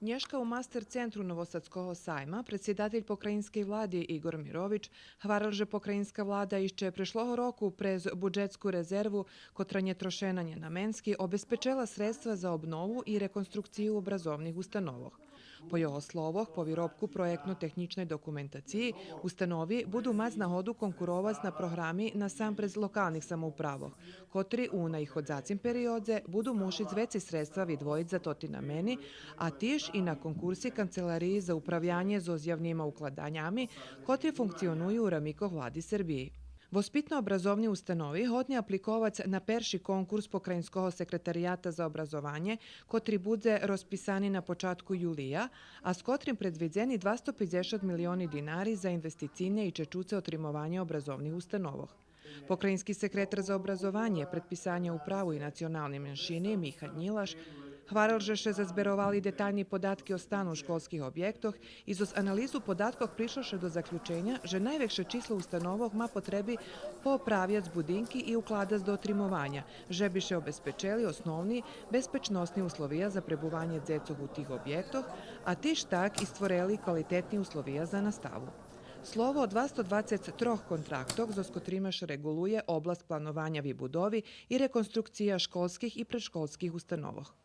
Nješka u Master centru Novosadskого sajma, председатель pokrajinske vladi Igor Mirović hvaral, že pokrajinska vlada išče prešloho roku prez budžetsku rezervu, kotranje trošenanje namenski, obezpečela sredstva za obnovu i rekonstrukciju obrazovnih ustanovoh. Po jeho slovoh, po výrobku projektno-techničnej dokumentaciji, ustanovi budu mať nahodu konkurovac na programi na sam prez lokalnih samoupravoh, kotri u najhodzacim periodze budu mušic veci sredstva vidvojit za toti nameni, a tiž i na konkursi Kancelariji za upravljanje z ozjavnima ukladanjami, kotri funkcionuju u ramiko vladi Srbiji. Vospitno obrazovni ustanovi hodni aplikovac na perši konkurs Pokrajinskого sekretarijata za obrazovanje, kotri bude rozpisani na počatku julija, a s kotrim predvidzeni 250 milioni dinari za investicijne i čečuce otrimovanje obrazovnih ustanovoh. Pokrajinski sekretar za obrazovanje, predpisanje upravu i nacionalni menšini Miha Njilaš hvaral, že še zazberovali detaljni podatki o stanu školskih objektoh i zoz analizu podatkov prišloše do zaključenja, že najvekše číslo ustanovoh ma potrebi popravjac budinki i ukladac do otrimovanja, že bi še obezpečeli osnovni bezpečnostni uslovija za prebuvanje dzecov u tih objektoh, a tiž tak i stvoreli kvalitetni uslovija za nastavu. Slovo 223 kontraktov, zoz kotrimaš reguluje oblast planovanja vibudovi i rekonstrukcija školskih i predškolskih ustanovoh.